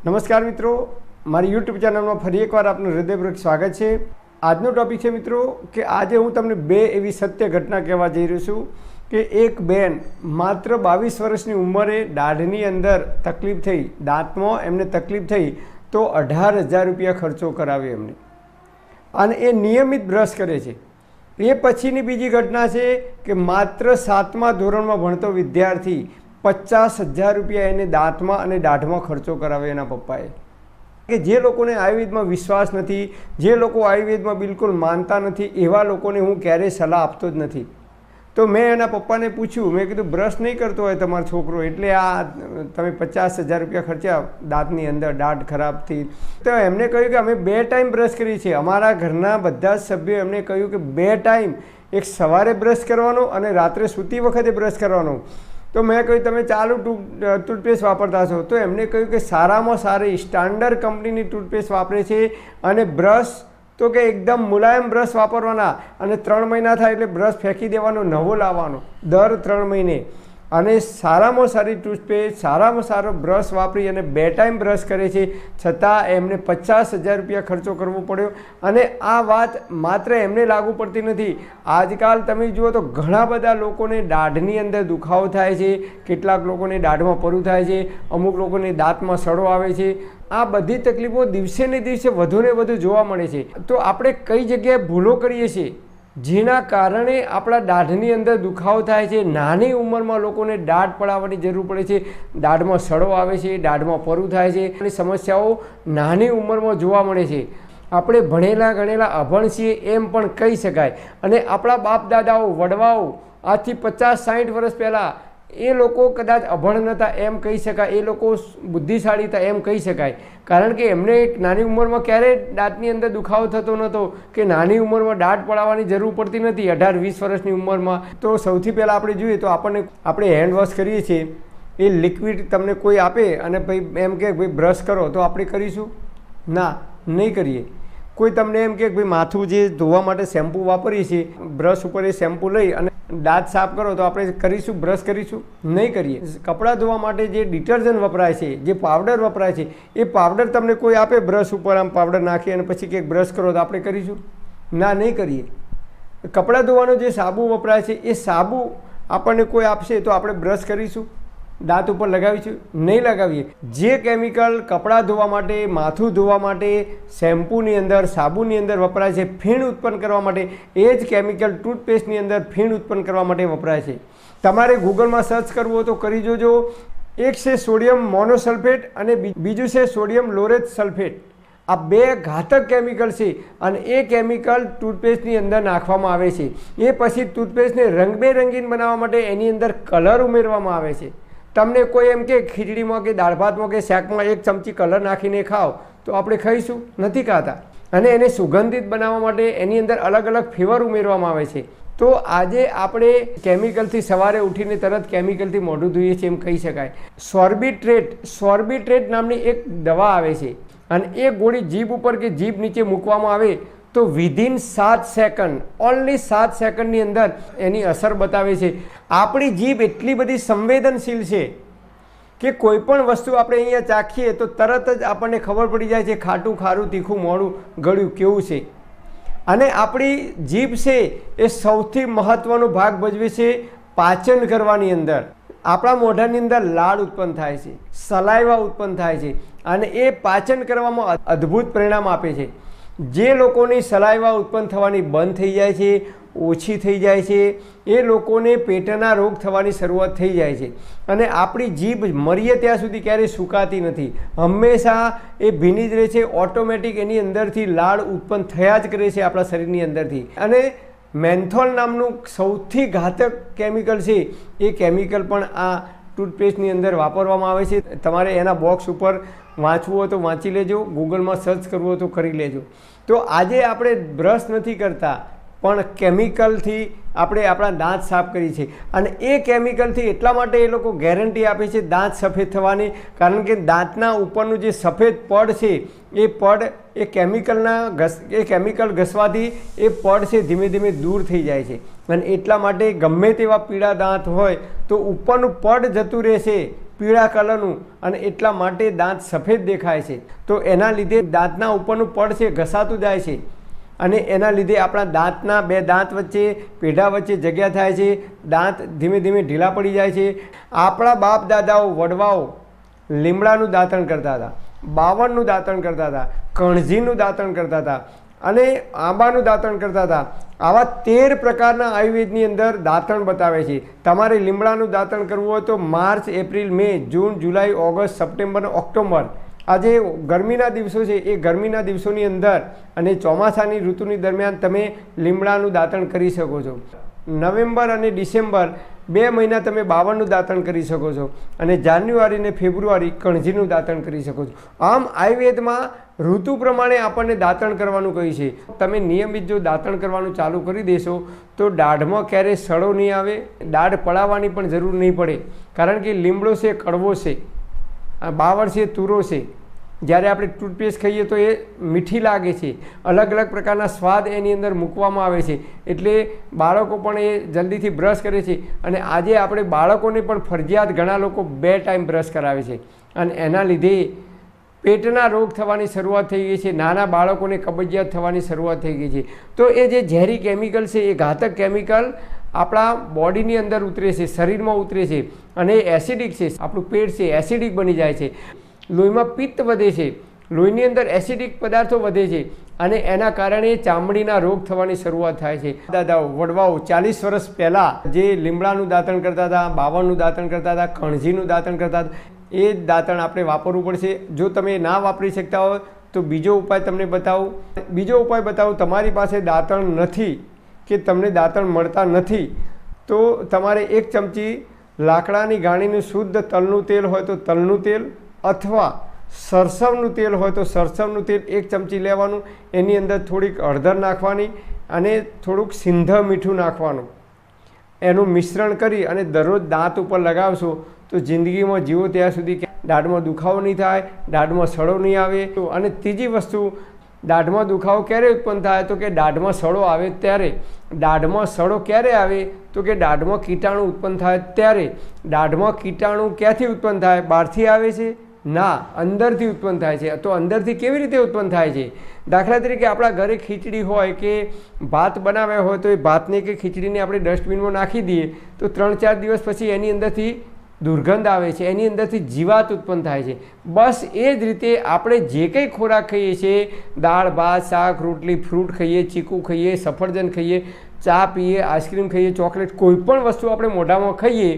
નમસ્કાર મિત્રો, મારી યુટ્યુબ ચેનલમાં ફરી એકવાર આપનું હૃદયપૂર્વક સ્વાગત છે। આજનો ટોપિક છે મિત્રો કે આજે હું તમને બે એવી સત્ય ઘટના કહેવા જઈ રહ્યો છું કે એક બેન માત્ર 22 વર્ષની ઉંમરે દાઢની અંદર તકલીફ થઈ, દાંતમાં એમને તકલીફ થઈ તો 18,000 રૂપિયા ખર્ચો કરાવ્યો એમને, અને એ નિયમિત બ્રશ કરે છે। એ પછીની બીજી ઘટના છે કે માત્ર 7મા ધોરણમાં ભણતો વિદ્યાર્થી 50,000 રૂપિયા એને દાંતમાં અને દાઢમાં ખર્ચો કરાવ્યો એના પપ્પાએ। કે જે લોકોને આયુર્વેદમાં વિશ્વાસ નથી, જે લોકો આયુર્વેદમાં બિલકુલ માનતા નથી, એવા લોકોને હું ક્યારેય સલાહ આપતો જ નથી। તો મેં એના પપ્પાને પૂછ્યું, મેં કીધું બ્રશ નહીં કરતો હોય તમારો છોકરો એટલે આ તમે 50,000 રૂપિયા ખર્ચ્યા દાંતની અંદર, દાઢ ખરાબ થઈ। તો એમને કહ્યું કે અમે 2 ટાઈમ બ્રશ કરીએ છીએ, અમારા ઘરના બધા જ સભ્યો એમને કહ્યું કે 2 ટાઈમ, એક સવારે બ્રશ કરવાનો અને રાત્રે સૂતી વખતે બ્રશ કરવાનો। તો મેં કહ્યું તમે ચાલુ ટૂથપેસ્ટ વાપરતા છો? તો એમને કહ્યું કે સારામાં સારી સ્ટાન્ડર્ડ કંપનીની ટૂથપેસ્ટ વાપરે છે, અને બ્રશ તો કે એકદમ મુલાયમ બ્રશ વાપરવાના, અને 3 મહિના થાય એટલે બ્રશ ફેંકી દેવાનો, નવો લાવવાનો દર 3 મહિને, અને સારામાં સારી ટૂથપેસ્ટ, સારામાં સારો બ્રશ વાપરી અને 2 ટાઈમ બ્રશ કરે છે, છતાં એમને 50,000 રૂપિયા ખર્ચો કરવો પડ્યો। અને આ વાત માત્ર એમને લાગુ પડતી નથી, આજકાલ તમે જુઓ તો ઘણા બધા લોકોને દાઢની અંદર દુખાવો થાય છે, કેટલાક લોકોને દાઢમાં પરું થાય છે, અમુક લોકોને દાંતમાં સડો આવે છે। આ બધી તકલીફો દિવસે ને દિવસે વધુ ને વધુ જોવા મળે છે। તો આપણે કઈ જગ્યાએ ભૂલો કરીએ છીએ જેના કારણે આપણા દાઢની અંદર દુખાવો થાય છે? નાની ઉંમરમાં લોકોને દાઢ પડાવવાની જરૂર પડે છે, દાઢમાં સડો આવે છે, દાઢમાં પરું થાય છે, અને સમસ્યાઓ નાની ઉંમરમાં જોવા મળે છે। આપણે ભણેલા ગણેલા અભણ છીએ એમ પણ કહી શકાય, અને આપણા બાપ દાદાઓ, વડવાઓ આજથી 50-60 વર્ષ પહેલાં એ લોકો કદાચ અભણ નહોતા એમ કહી શકાય, એ લોકો બુદ્ધિશાળી હતા એમ કહી શકાય, કારણ કે એમને એક નાની ઉંમરમાં ક્યારેય દાંતની અંદર દુખાવો થતો નહોતો, કે નાની ઉંમરમાં દાઢ પડાવવાની જરૂર પડતી નથી 18-20 વર્ષની ઉંમરમાં। તો સૌથી પહેલાં આપણે જોઈએ તો આપણે હેન્ડ વોશ કરીએ છીએ, એ લિક્વિડ તમને કોઈ આપે અને ભાઈ એમ કે ભાઈ બ્રશ કરો, તો આપણે કરીશું? ના, નહીં કરીએ। કોઈ તમને એમ કે ભાઈ માથું જે ધોવા માટે શેમ્પૂ વાપરીએ છીએ, બ્રશ ઉપર એ શેમ્પૂ લઈ અને દાંત સાફ કરો, તો આપણે કરીશું? બ્રશ કરીશું? નહીં કરીએ। કપડાં ધોવા માટે જે ડિટર્જન્ટ વપરાય છે, જે પાવડર વપરાય છે, એ પાવડર તમને કોઈ આપે બ્રશ ઉપર આમ પાવડર નાખી અને પછી કંઈક બ્રશ કરો, તો આપણે કરીશું? ના, નહીં કરીએ। કપડાં ધોવાનો જે સાબુ વપરાય છે, એ સાબુ આપણને કોઈ આપશે તો આપણે બ્રશ કરીશું? દાંત ઉપર લગાવીશું? નહીં લગાવીએ। જે કેમિકલ કપડાં ધોવા માટે, માથું ધોવા માટે, શેમ્પૂની અંદર, સાબુની અંદર વપરાય છે ફીણ ઉત્પન્ન કરવા માટે, એ જ કેમિકલ ટૂથપેસ્ટની અંદર ફીણ ઉત્પન્ન કરવા માટે વપરાય છે। તમારે ગૂગલમાં સર્ચ કરવું હોય તો કરી જોજો। એક છે સોડિયમ મોનોસલ્ફેટ અને બીજું છે સોડિયમ લોરેટ સલ્ફેટ। આ 2 ઘાતક કેમિકલ છે, અને એ કેમિકલ ટૂથપેસ્ટની અંદર નાખવામાં આવે છે। એ પછી ટૂથપેસ્ટને રંગબેરંગીન બનાવવા માટે એની અંદર કલર ઉમેરવામાં આવે છે। તમને કોઈ એમ કે ખીચડીમાં કે દાળ ભાતમાં કે શાકમાં 1 ચમચી કલર નાખીને ખાઓ, તો આપણે ખાઈશું? નથી ખાતા। અને એને સુગંધિત બનાવવા માટે એની અંદર અલગ અલગ ફ્લેવર ઉમેરવામાં આવે છે। તો આજે આપણે કેમિકલથી સવારે ઉઠીને તરત કેમિકલથી મોઢું ધોઈએ છીએ એમ કહી શકાય। સોર્બિટ્રેટ નામની એક દવા આવે છે, અને એ ગોળી જીભ ઉપર કે જીભ નીચે મૂકવામાં આવે તો વિધિન 7 સેકન્ડ, ઓનલી 7 સેકન્ડની અંદર એની અસર બતાવે છે। આપણી જીભ એટલી બધી સંવેદનશીલ છે કે કોઈ પણ વસ્તુ આપણે અહીંયા ચાખીએ તો તરત જ આપણને ખબર પડી જાય છે ખાટું, ખારું, તીખું, મોડું, ગળ્યું કેવું છે। અને આપણી જીભ છે એ સૌથી મહત્ત્વનો ભાગ ભજવે છે પાચન કરવાની અંદર। આપણા મોઢાની અંદર લાળ ઉત્પન્ન થાય છે, સલાઈવા ઉત્પન્ન થાય છે, અને એ પાચન કરવામાં અદ્ભુત પરિણામ આપે છે। જે લોકોની સલાઈવા ઉત્પન્ન થવાની બંધ થઈ જાય છે, ઓછી થઈ જાય છે, એ લોકોને પેટના રોગ થવાની શરૂઆત થઈ જાય છે। અને આપણી જીભ મરીએ ત્યાં સુધી ક્યારેય સુકાતી નથી, હંમેશા એ ભીની જ રહે છે, ઓટોમેટિક એની અંદરથી લાળ ઉત્પન્ન થયા જ કરે છે આપણા શરીરની અંદરથી। અને મેન્થોલ નામનું સૌથી ઘાતક કેમિકલ છે, એ કેમિકલ પણ આ ટૂથપેસ્ટની અંદર વાપરવામાં આવે છે। તમારે એના બોક્સ ઉપર વાંચવું હોય તો વાંચી લેજો, ગૂગલમાં સર્ચ કરવું હોય તો કરી લેજો। તો આજે આપણે બ્રશ નથી કરતા, પણ કેમિકલથી આપણે આપણા દાંત સાફ કરીએ છીએ, અને એ કેમિકલથી એટલા માટે એ લોકો ગેરંટી આપે છે દાંત સફેદ થવાની, કારણ કે દાંતના ઉપરનું જે સફેદ પડ છે, એ પડ એ કેમિકલ ઘસવાથી એ પડ છે ધીમે ધીમે દૂર થઈ જાય છે। અને એટલા માટે ગમે તેવા પીળા દાંત હોય તો ઉપરનું પડ જતું રહેશે, પીળા કલરનું અને એટલા માટે દાંત સફેદ દેખાય છે. તો એના લીધે દાંતના ઉપરનું પડ છે ઘસાતું જાય છે અને એના લીધે આપણા દાંતના બે દાંત વચ્ચે પેઢા વચ્ચે જગ્યા થાય છે. દાંત ધીમે ધીમે ઢીલા પડી જાય છે. આપણા બાપ દાદાઓ વડવાઓ લીમડાનું દાંતણ કરતા હતા, બાવળનું દાંતણ કરતા હતા, કણજીનું દાંતણ કરતા હતા અને આંબાનું દાંતણ કરતા હતા. આવા 13 પ્રકારના આયુર્વેદની અંદર દાંતણ બતાવે છે. તમારે લીમડાનું દાંતણ કરવું હોય તો માર્ચ, એપ્રિલ, મે, જૂન, જુલાઈ, ઓગસ્ટ, સપ્ટેમ્બર, ઓક્ટોબર આ જે ગરમીના દિવસો છે એ ગરમીના દિવસોની અંદર અને ચોમાસાની ઋતુની દરમિયાન તમે લીમડાનું દાંતણ કરી શકો છો. નવેમ્બર અને ડિસેમ્બર 2 મહિના તમે બાવળનું દાંતણ કરી શકો છો અને જાન્યુઆરી અને ફેબ્રુઆરી કણજીનું દાંતણ કરી શકો છો. આમ આયુર્વેદમાં ઋતુ પ્રમાણે આપણને દાંતણ કરવાનું કહ્યું છે. તમે નિયમિત જો દાંતણ કરવાનું ચાલુ કરી દેશો તો દાઢમાં ક્યારેય સડો નહીં આવે, દાઢ પડાવવાની પણ જરૂર નહીં પડે. કારણ કે લીમડો છે કડવો છે, બાવળ છે તુરો છે. જ્યારે આપણે ટૂથપેસ્ટ ખાઈએ તો એ મીઠી લાગે છે, અલગ અલગ પ્રકારના સ્વાદ એની અંદર મૂકવામાં આવે છે એટલે બાળકો પણ એ જલ્દીથી બ્રશ કરે છે. અને આજે આપણે બાળકોને પણ ફરજિયાત ઘણા લોકો 2 ટાઈમ બ્રશ કરાવે છે અને એના લીધે પેટના રોગ થવાની શરૂઆત થઈ ગઈ છે. નાના બાળકોને કબજિયાત થવાની શરૂઆત થઈ ગઈ છે. તો એ જે ઝેરી કેમિકલ છે એ ઘાતક કેમિકલ આપણા બોડીની અંદર ઉતરે છે, શરીરમાં ઉતરે છે અને એસિડિક છે. આપણું પેટ છે એસિડિક બની જાય છે, લોહીમાં પિત્ત વધે છે, લોહીની અંદર એસિડિક પદાર્થો વધે છે અને એના કારણે ચામડીના રોગ થવાની શરૂઆત થાય છે. દાદાઓ વડવાઓ 40 વર્ષ પહેલાં જે લીમડાનું દાંતણ કરતા હતા, બાવળનું દાંતણ કરતા હતા, કણજીનું દાંતણ કરતા હતા, એ દાંતણ આપણે વાપરવું પડશે. જો તમે ના વાપરી શકતા હો તો બીજો ઉપાય તમને બતાવું. બીજો ઉપાય બતાવું, તમારી પાસે દાંતણ નથી કે તમને દાંતણ મળતા નથી તો તમારે 1 ચમચી લાકડાની ગાણીનું શુદ્ધ તલનું તેલ હોય તો તલનું તેલ અથવા સરસવનું તેલ હોય તો સરસવનું તેલ 1 ચમચી લેવાનું. એની અંદર થોડીક હળદર નાખવાની અને થોડુંક સિંધ મીઠું નાખવાનું. એનું મિશ્રણ કરી અને દરરોજ દાંત ઉપર લગાવશો તો જિંદગીમાં જીવો ત્યાં સુધી દાઢમાં દુખાવો નહીં થાય, દાઢમાં સડો નહીં આવે. અને ત્રીજી વસ્તુ, દાઢમાં દુખાવો ક્યારે ઉત્પન્ન થાય તો કે દાઢમાં સડો આવે ત્યારે. દાઢમાં સડો ક્યારે આવે તો કે દાઢમાં કીટાણુ ઉત્પન્ન થાય ત્યારે. દાઢમાં કીટાણુ ક્યાંથી ઉત્પન્ન થાય? બહારથી આવે છે? ના, અંદરથી ઉત્પન્ન થાય છે. તો અંદરથી કેવી રીતે ઉત્પન્ન થાય છે? દાખલા તરીકે આપણા ઘરે ખીચડી હોય કે ભાત બનાવ્યા હોય તો એ ભાતને કે ખીચડીને આપણે ડસ્ટબિનમાં નાખી દઈએ તો 3-4 દિવસ પછી એની અંદરથી દુર્ગંધ આવે છે, એની અંદરથી જીવાત ઉત્પન્ન થાય છે. બસ એ જ રીતે આપણે જે કંઈ ખોરાક ખાઈએ છીએ, દાળ ભાત શાક રોટલી, ફ્રૂટ ખાઈએ, ચીકુ ખાઈએ, સફરજન ખાઈએ, ચા પીએ, આઈસ્ક્રીમ ખાઈએ, ચોકલેટ, કોઈ પણ વસ્તુ આપણે મોઢામાં ખાઈએ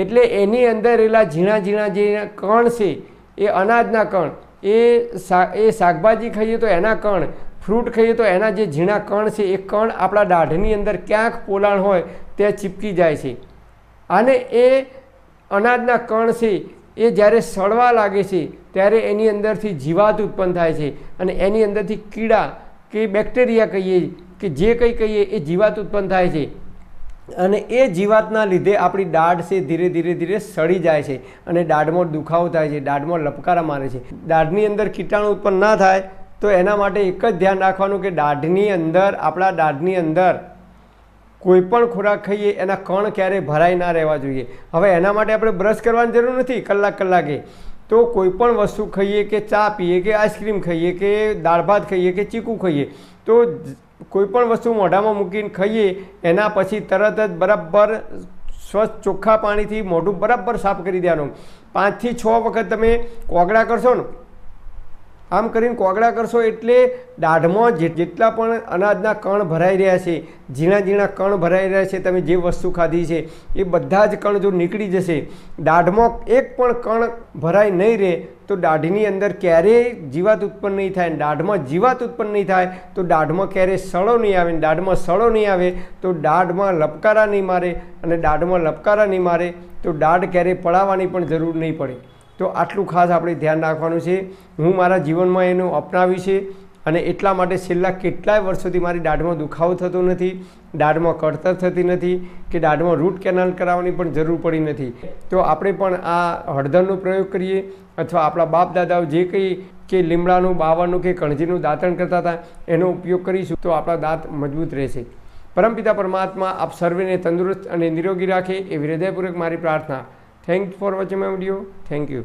એટલે એની અંદર રહેલા ઝીણા ઝીણા જે કણ છે એ અનાજના કણ, એ શાકભાજી ખાઈએ તો એના કણ, ફ્રૂટ ખાઈએ તો એના જે ઝીણા કણ છે એ કણ આપણા દાઢની અંદર ક્યાંક પોલાણ હોય ત્યાં ચીપકી જાય છે અને એ અનાજના કણ છે એ જ્યારે સડવા લાગે છે ત્યારે એની અંદરથી જીવાત ઉત્પન્ન થાય છે અને એની અંદરથી કીડા કે બેક્ટેરિયા કહીએ કે જે કંઈ કહીએ એ જીવાત ઉત્પન્ન થાય છે અને એ જીવાતના લીધે આપણી દાઢ છે ધીરે ધીરે ધીરે સડી જાય છે અને દાઢમાં દુખાવો થાય છે, દાઢમાં લપકારા મારે છે. દાઢની અંદર કીટાણુ ઉત્પન્ન ના થાય તો એના માટે એક જ ધ્યાન રાખવાનું કે દાઢની અંદર, આપણા દાઢની અંદર કોઈ પણ ખોરાક ખાઈએ એના કણ ક્યારેય ભરાઈ ના રહેવા જોઈએ. હવે એના માટે આપણે બ્રશ કરવાની જરૂર નથી કલાકે. તો કોઈ પણ વસ્તુ ખાઈએ કે ચા પીએ કે આઈસ્ક્રીમ ખાઈએ કે દાળ ભાત ખાઈએ કે ચીકુ ખાઈએ તો કોઈ પણ વસ્તુ મોઢામાં મૂકીને ખાઈએ એના પછી તરત જ બરાબર સ્વચ્છ ચોખ્ખા પાણીથી મોઢું બરાબર સાફ કરી દેવાનું. 5 થી 6 વખત તમે કોગળા કરશો ને, આમ કરીને કોગળા કરશો એટલે દાઢમાં જેટલા પણ અનાજના કણ ભરાઈ રહ્યા છે, ઝીણા ઝીણા કણ ભરાઈ રહ્યા છે, તમે જે વસ્તુ ખાધી છે એ બધા જ કણ જો નીકળી જશે, દાઢમાં એક પણ કણ ભરાઈ નહીં રહે તો દાઢની અંદર ક્યારેય જીવાત ઉત્પન્ન નહીં થાય. દાઢમાં જીવાત ઉત્પન્ન નહીં થાય તો દાઢમાં ક્યારેય સડો નહીં આવે. દાઢમાં સડો નહીં આવે તો દાઢમાં લપકારા નહીં મારે અને દાઢમાં લપકારા નહીં મારે તો દાઢ ક્યારેય પડાવવાની પણ જરૂર નહીં પડે. તો આટલું ખાસ આપણે ધ્યાન રાખવાનું છે. હું મારા જીવનમાં એનું અપનાવ્યું છે અને એટલા માટે છેલ્લા કેટલાય વર્ષોથી મારી દાઢમાં દુખાવો થતો નથી, દાઢમાં કળતર થતી નથી કે દાઢમાં રૂટ કેનાલ કરાવવાની પણ જરૂર પડી નથી. તો આપણે પણ આ હળદરનો પ્રયોગ કરીએ અથવા આપણા બાપ દાદાઓ જે કંઈ કે લીમડાનું, બાવળનું કે કણજીનું દાંતણ કરતા હતા એનો ઉપયોગ કરીશું તો આપણા દાંત મજબૂત રહેશે. પરમપિતા પરમાત્મા આપ સર્વેને તંદુરસ્ત અને નિરોગી રાખે એવી હૃદયપૂર્વક મારી પ્રાર્થના. Thanks for watching my video. Thank you.